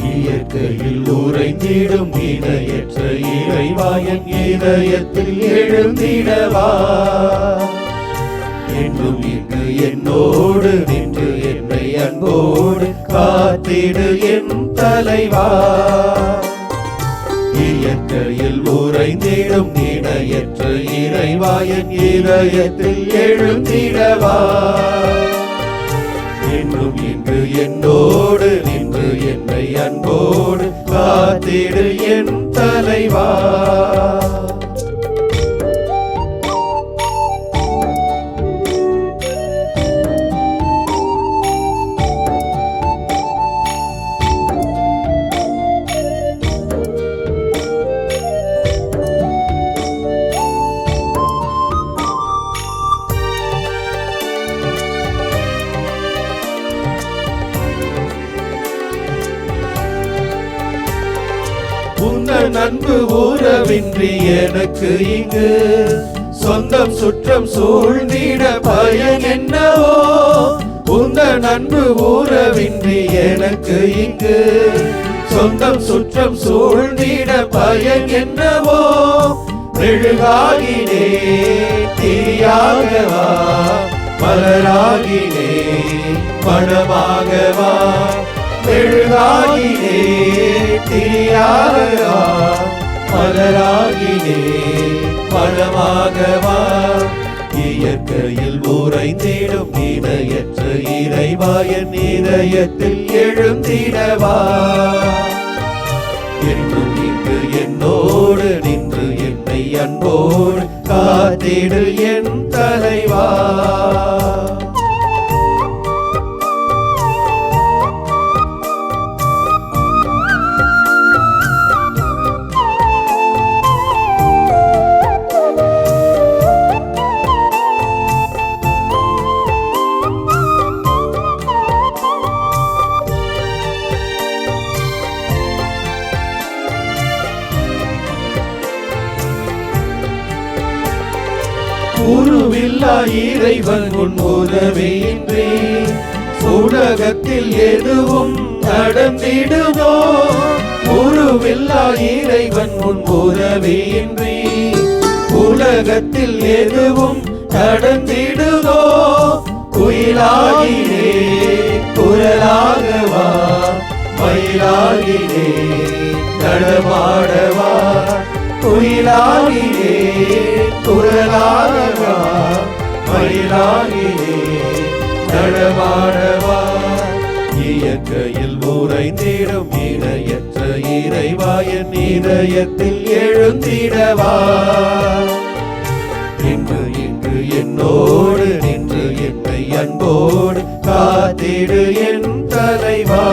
இயற்கையில் உறைந்திடும் இணையற்ற இறைவாயன் இதயத்தில் எழுந்திடவா. என்றும் இங்கு என்னோடு நின்று என்னை அன்போடு காத்திடு என் தலைவா. இயற்கையில் உறைந்திடும் இணையற்ற இறைவாயன் இதயத்தில் எழுந்திடவா. என்றும் இங்கு என்னோடு நின்று என்னை அன்போடு காத்திடு என் தலைவா. உந்தன் அன்பு உறவின்றி எனக்கு இங்கு சொந்தம் சுற்றம் சூழ்ந்திட பயன் என்னவோ. உந்தன் அன்பு உறவின்றி எனக்கு இங்கு சொந்தம் சுற்றம் சூழ்ந்திட பயன் என்னவோ. மெழுகாகினே தீயாகவா, மலராகினே மணமாகவா. மெழுகாகினே தீயாகவா, மலராகினே மணமாகவா. இயற்கையில் உறைந்திடும் இணையற்ற இறைவாயன் இதயத்தில் எழுந்திடவா. என்றும் இங்கு என்னோடு நின்று என்னை அன்போடு காத்திடு என் தலைவா. உருவில்லா இறைவன் உன் உதவியின்றி உலகத்தில் எதுவும் நடந்திடுமோ. உருவில்லா இறைவன் உன் உதவியின்றி உலகத்தில் எதுவும் நடந்திடுதோ. குயிலாகினே குரலாகவா, மயிலாகினே நடமாடவா. குயிலாகினே குரலாகவா, மயிலாகினே நடமாடவா. இயற்கையில் உறைந்திடும் இணையற்ற இறைவா, என் இதயத்தில் எழுந்திடவா. இன்று இன்று என்னோடு நின்று என்னை அன்போடு காத்திடு என் தலைவா.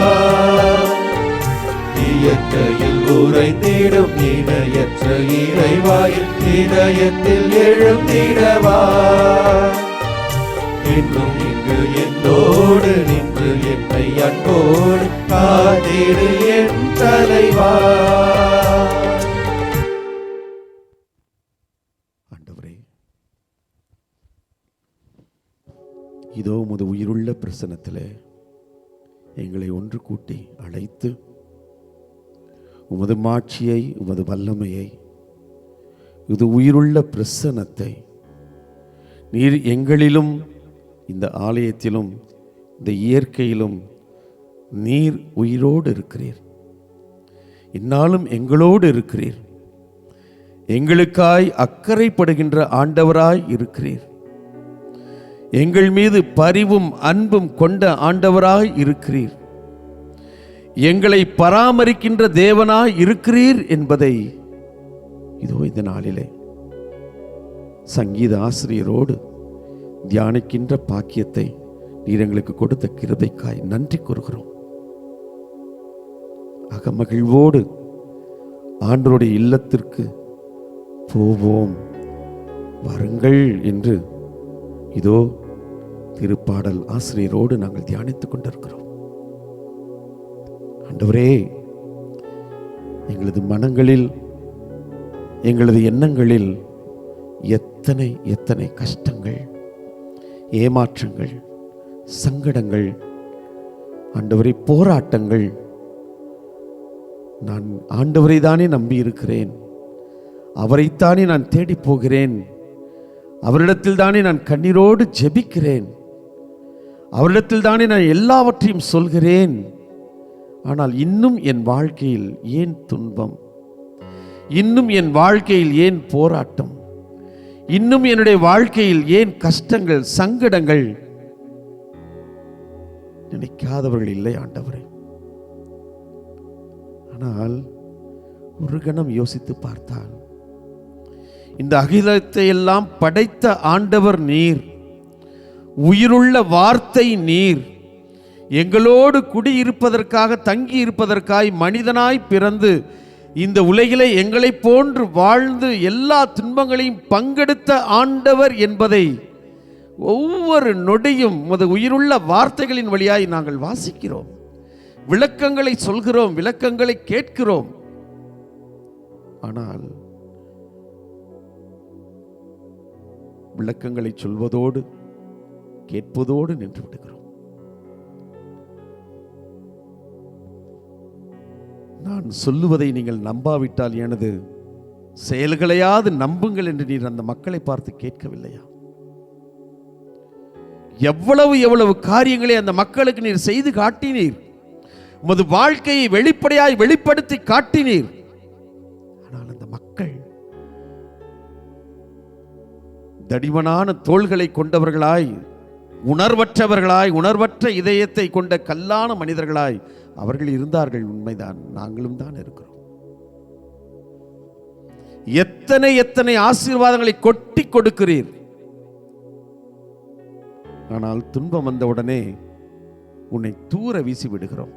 இயற்கையில் உறைந்திடும் இணையற்ற இறைவா, என் இதயத்தில் எழுந்திடவா. இன்னும் இங்கு என்னோடு நின்று என்னை அன்போடு காத்திடு என் தலைவா. ஆண்டவரே, இதோ உமது உயிருள்ள பிரசன்னத்திலே எங்களை ஒன்று கூட்டி அழைத்து உமது மாட்சியை, உமது வல்லமையை, இது உயிருள்ள பிரசன்னத்தை நீர் எங்களிலும் இந்த ஆலயத்திலும் இந்த இயற்கையிலும் நீர் உயிரோடு இருக்கிறீர். இந்நாளும் எங்களோடு இருக்கிறீர். எங்களுக்காய் அக்கறைப்படுகின்ற ஆண்டவராய் இருக்கிறீர். எங்கள் மீது பரிவும் அன்பும் கொண்ட ஆண்டவராய் இருக்கிறீர். எங்களை பராமரிக்கின்ற தேவனாய் இருக்கிறீர் என்பதை இதோ இந்த நாளிலே சங்கீத ஆசிரியரோடு தியானிக்கின்ற பாக்கியத்தை நீர் எங்களுக்கு கொடுத்த கிருபைக்காய் நன்றி கூறுகிறோம். அகமகிழ்வோடு ஆண்டவருடைய இல்லத்திற்கு போவோம், வருங்கள் என்று இதோ திருப்பாடல் ஆசிரியரோடு நாங்கள் தியானித்துக் கொண்டிருக்கிறோம். ஆண்டவரே, எங்களது மனங்களில், எங்களது எண்ணங்களில் எத்தனை எத்தனை கஷ்டங்கள், ஏமாற்றங்கள், சங்கடங்கள், ஆண்டவரை போராட்டங்கள். நான் ஆண்டவரை தானே நம்பி இருக்கிறேன், அவரைத்தானே நான் தேடி போகிறேன், அவரிடத்தில் தானே நான் கண்ணீரோடு ஜெபிக்கிறேன், அவரிடத்தில் தானே நான் எல்லாவற்றையும் சொல்கிறேன். ஆனால் இன்னும் என் வாழ்க்கையில் ஏன் துன்பம், இன்னும் என் வாழ்க்கையில் ஏன் போராட்டம், இன்னும் என்னுடைய வாழ்க்கையில் ஏன் கஷ்டங்கள், சங்கடங்கள்? நினைக்காதவர்கள் இல்லை ஆண்டவரே. ஆனால் ஒரு கணம் யோசித்து பார்த்தால் இந்த அகிலத்தை எல்லாம் படைத்த ஆண்டவர் நீர், உயிருள்ள வார்த்தை நீர், எங்களோடு குடியிருப்பதற்காக, தங்கி இருப்பதற்காய் மனிதனாய் பிறந்து இந்த உலகிலே எங்களை போன்று வாழ்ந்து எல்லா துன்பங்களையும் பங்கெடுத்த ஆண்டவர் என்பதை ஒவ்வொரு நொடியும் உமது உயிருள்ள வார்த்தைகளின் வழியாய் நாங்கள் வாசிக்கிறோம், விளக்கங்களை சொல்கிறோம், விளக்கங்களை கேட்கிறோம். ஆனால் விளக்கங்களை சொல்வதோடு கேட்பதோடு நின்று விடுகிறோம். நான் சொல்லுவதை நீங்கள் நம்பாவிட்டால் எனது செயல்களையாவது நம்புங்கள் என்று நீர் அந்த மக்களை பார்த்து கேட்கவில்லையா? எவ்வளவு எவ்வளவு காரியங்களை அந்த மக்களுக்கு நீர் செய்து காட்டினீர், உமது வாழ்க்கையை வெளிப்படையாய் வெளிப்படுத்தி காட்டினீர். ஆனால் அந்த மக்கள் தடிமனான தோள்களை கொண்டவர்களாய், உணர்வற்றவர்களாய், உணர்வற்ற இதயத்தை கொண்ட கல்லான மனிதர்களாய் அவர்கள் இருந்தார்கள். உண்மைதான், நாங்களும் தான் இருக்கிறோம். எத்தனை எத்தனை ஆசீர்வாதங்களை கொட்டி கொடுக்கிறீர். ஆனால் துன்பம் வந்தவுடனே உன்னை தூர வீசி விடுகிறோம்.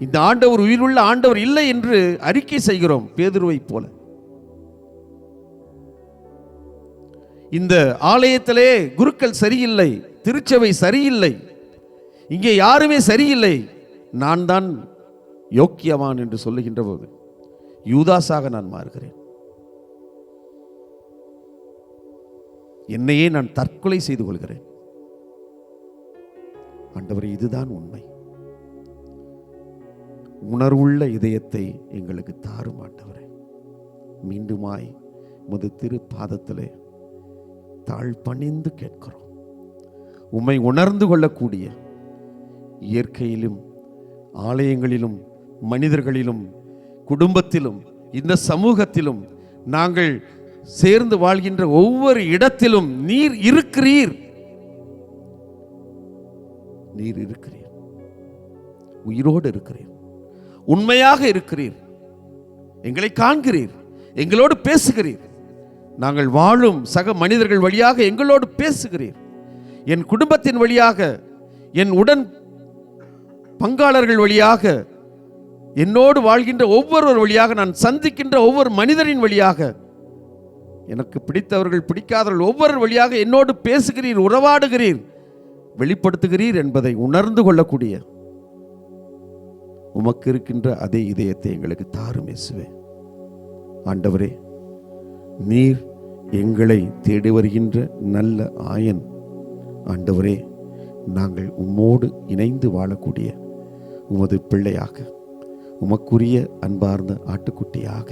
இந்த ஆண்டவர் உயிருள்ள ஆண்டவர் இல்லை என்று அறிக்கை செய்கிறோம், பேதுருவை போல. இந்த ஆலயத்திலே குருக்கள் சரியில்லை, திருச்சபை சரியில்லை, இங்கே யாருமே சரியில்லை, நான் தான் யோக்கியவான் என்று சொல்லுகின்ற போது யூதாஸாக நான் மாறுகிறேன். என்னையே நான் தற்கொலை செய்து கொள்கிறேன். ஆண்டவரே, இதுதான் உண்மை. உணர்வுள்ள இதயத்தை எங்களுக்கு தாரும் ஆண்டவரே. மீண்டுமாய் உமது திரு பாதத்திலே தாழ் பணிந்து கேட்கிறோம். உம்மை உணர்ந்து கொள்ளக்கூடிய இயற்கையிலும் ஆலயங்களிலும் மனிதர்களிலும் குடும்பத்திலும் இந்த சமூகத்திலும் நாங்கள் சேர்ந்து வாழ்கின்ற ஒவ்வொரு இடத்திலும் நீர் இருக்கிறீர். நீர் இருக்கிறீர், உயிரோடு இருக்கிறீர், உண்மையாக இருக்கிறீர், எங்களை காண்கிறீர், எங்களோடு பேசுகிறீர். நாங்கள் வாழும் சக மனிதர்கள் வழியாக எங்களோடு பேசுகிறீர். என் குடும்பத்தின் வழியாக, என் உடன் பங்காளர்கள் வழியாக, என்னோடு வாழ்கின்ற ஒவ்வொருவர் வழியாக, நான் சந்திக்கின்ற ஒவ்வொரு மனிதரின் வழியாக, எனக்கு பிடித்தவர்கள் பிடிக்காதவர்கள் ஒவ்வொரு வழியாக என்னோடு பேசுகிறீர், உறவாடுகிறீர், வெளிப்படுத்துகிறீர் என்பதை உணர்ந்து கொள்ளக்கூடிய உமக்கு இருக்கின்ற அதே இதயத்தை எங்களுக்கு தாரும் இயேசுவே. ஆண்டவரே, நீர் எங்களை தேடி வருகின்ற நல்ல ஆயன். ஆண்டவரே, நாங்கள் உம்மோடு இணைந்து வாழக்கூடிய உமது பிள்ளையாக, உமக்குரிய அன்பார்ந்த ஆட்டுக்குட்டியாக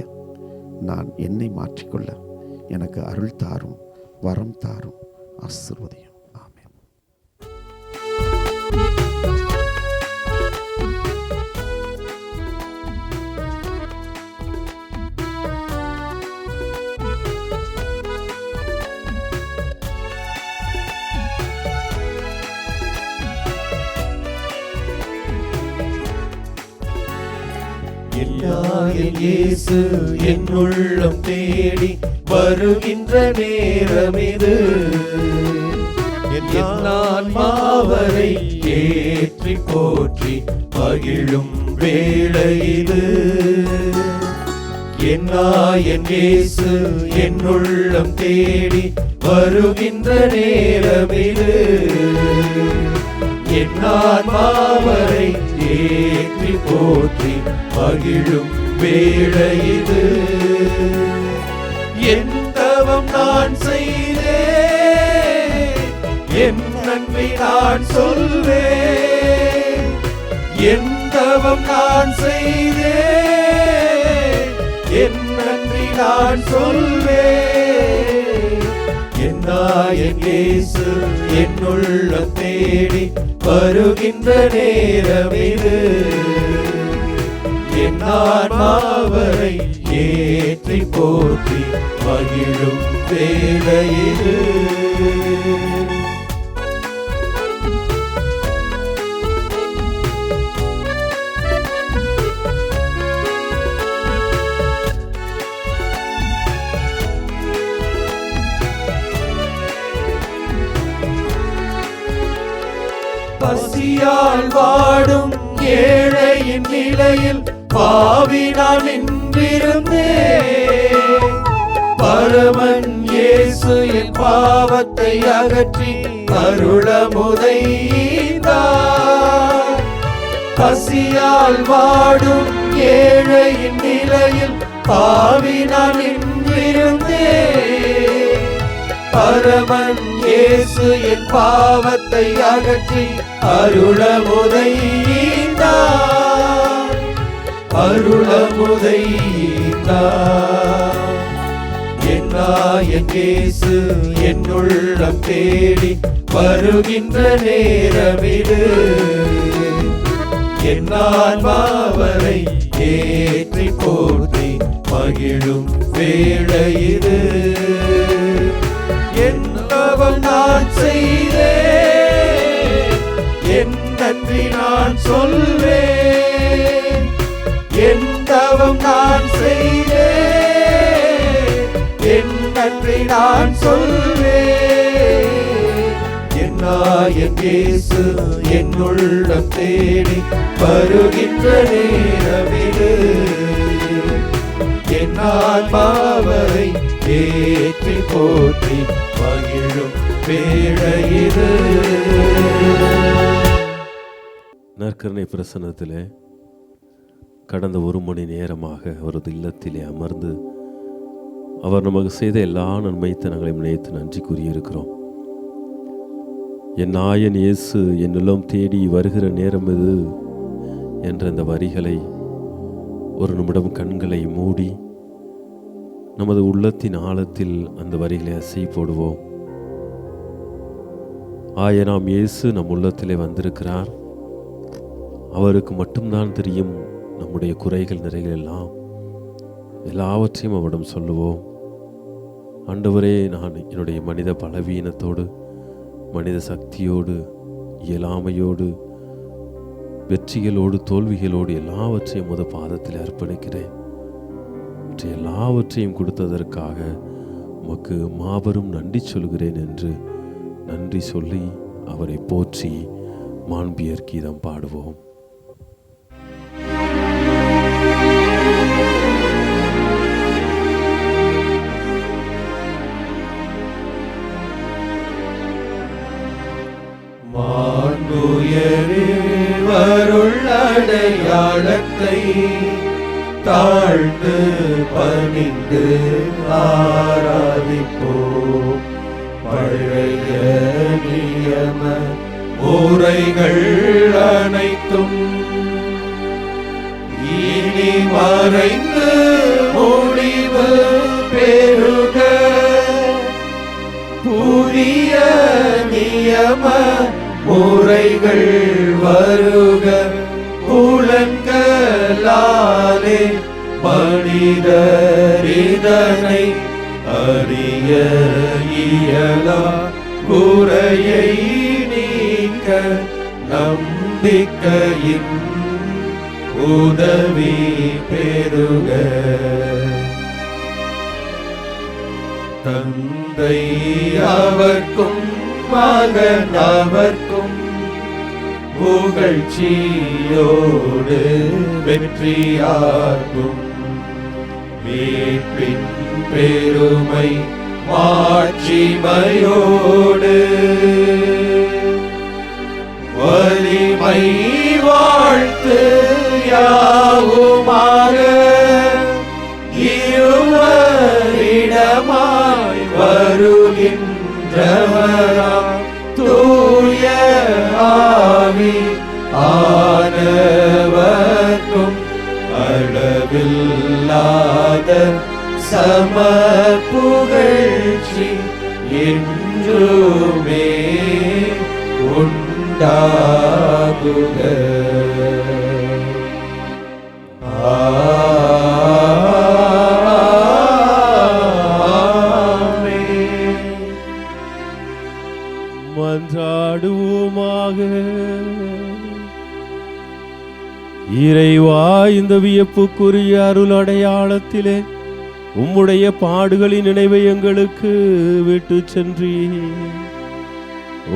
நான் என்னை மாற்றிக்கொள்ள எனக்கு அருள் தாரும், வரம் தாரும், ஆசீர்வதியும். ஆமென். என் இயேசு என் உள்ளம் தேடி வருகின்ற நேரம் இது. என் ஆன்மாவரை ஏற்றி போற்றி மகிழும் வேளை இது. என் இயேசு என் உள்ளம் தேடி வருகின்ற நேரம் இது. என் ஆன்மாவரை ஏற்றி போற்றி மகிழும் வேளை இது. என் தவம் நான் செய்தேன், என் நன்மை நான் சொல்வேன். என் தவம் நான் செய்தேன், என் நன்றி நான் சொல்வேன். என் இயேசு என் உள்ளம் தேடி வருகின்ற நேரம் இது. என் ஆன்மாவரை ஏற்றி போற்றி மகிழும் வேளை இது. பசியால் வாடும் ஏழையின் நிலையில் பாவி நான் நின்றிருந்தேன். பரமன் இயேசு என் பாவத்தை அகற்றி அருளமுதை ஈந்தார். பசியால் வாடும் ஏழையின் நிலையில் பாவி நான் நின்றிருந்தேன். பரமன் இயேசு என் பாவத்தை அகற்றி அருளமுதை ஈந்தார். அருளமுதை ஈந்தார். என் இயேசு என் உள்ளம் தேடி வருகின்ற நேரம் இது. என் ஆன்மாவரை ஏற்றி போற்றி மகிழும் வேளை இது. என் தவம் நான் செய்தேன், என் நன்றி நான் சொல்வேன். என் தவம் நான் செய்தேன், என் நன்றி நான் சொல்வேன். என் இயேசு என் உள்ளம் தேடி வருகின்ற நேரம் இது. என் ஆன்மாவரை ஏற்றி போற்றி மகிழும் வேளை இது. நற்கருணை பிரசன்னத்திலே கடந்த 1 மணி நேரமாக அவரது இல்லத்திலே அமர்ந்து அவர் நமக்கு செய்த எல்லா நன்மைத்தனங்களையும் நினைத்து நன்றி கூறியிருக்கிறோம். என் நாயன் இயேசு என் உள்ளம் தேடி வருகிற நேரம் இது என்ற இந்த வரிகளை ஒரு நிமிடம் கண்களை மூடி நமது உள்ளத்தின் ஆழத்தில் அந்த வரிகளை அசை போடுவோம். ஆயனாம் இயேசு நம் உள்ளத்திலே வந்திருக்கிறார். அவருக்கு மட்டும்தான் தெரியும் நம்முடைய குறைகள் நிறைகள் எல்லாம். எல்லாவற்றையும் அவரிடம் சொல்லுவோம். ஆண்டவரே, நான் என்னுடைய மனித பலவீனத்தோடு, மனித சக்தியோடு, இயலாமையோடு, வெற்றிகளோடு, தோல்விகளோடு எல்லாவற்றையும் முத பாதத்தில் அர்ப்பணிக்கிறேன். எல்லாவற்றையும் கொடுத்ததற்காக உமக்கு மாபெரும் நன்றி சொல்கிறேன் என்று நன்றி சொல்லி அவரை போற்றி மாண்பியர் கீதம் பாடுவோம். அடையாளத்தை தாழ்ந்து பணிந்து ஆராதிப்போம். பழைய நியம முறைகள் அனைத்தும் இனி மறைந்து முடிவு பெறுக. புதிய நியம முறைகள் வருக. புலன்களாலே மனிதர் இதனை அறிய இயலா. குறையை நீக்க நம்பிக்கையின் உதவி பெறுக. தந்தை அவர்க்கும் மகன் அவர்க்கும் புகழ்ச்சியோடு வெற்றியாகும். மீட்பின் பெருமை மாட்சிமையோடு வலிமை வாழ்த்து யாவுமாக இருவரிடமாய் வருகின்றவராம் தூய ஆவி ஆனவர்க்கும் அளவில்லாத சம புகழ்ச்சி என்றுமே உண்டாகுக. மன்றாடுவோமாக. இறைவா, இந்த வியப்புக்குரிய அருள் அடையாளத்திலே உம்முடைய பாடுகளின் நினைவை எங்களுக்கு விட்டு சென்றீர்.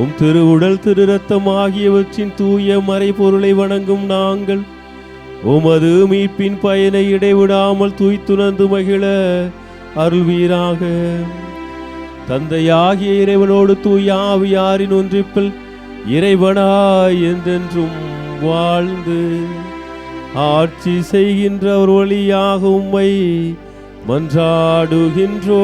உம் திருவுடல் திரு ரத்தம் ஆகியவற்றின் தூய மறைபொருளை வணங்கும் நாங்கள் உமது மீட்பின் பயனை இடைவிடாமல் தூய்த்துணர்ந்து மகிழ அருள்வீராக. தந்தையாகிய இறைவனோடு தூய ஆவியாரின் ஒன்றிப்பில் இறைவனாய் என்றென்றும் வாழ்ந்து ஆட்சி செய்கின்ற ஒரு வழியாக உம்மை மன்றாடுகின்றோம்.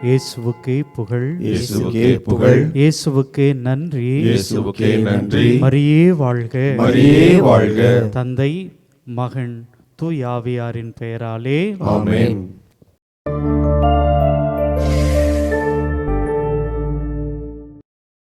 இயேசுவுக்கே புகழ், இயேசுவுக்கே புகழ், இயேசுவுக்கே நன்றி, இயேசுவுக்கே நன்றி. மரியே வாழ்க, மரியே வாழ்க. தந்தை மகன் தூய் ஆவியாரின் பெயராலே ஆமென்.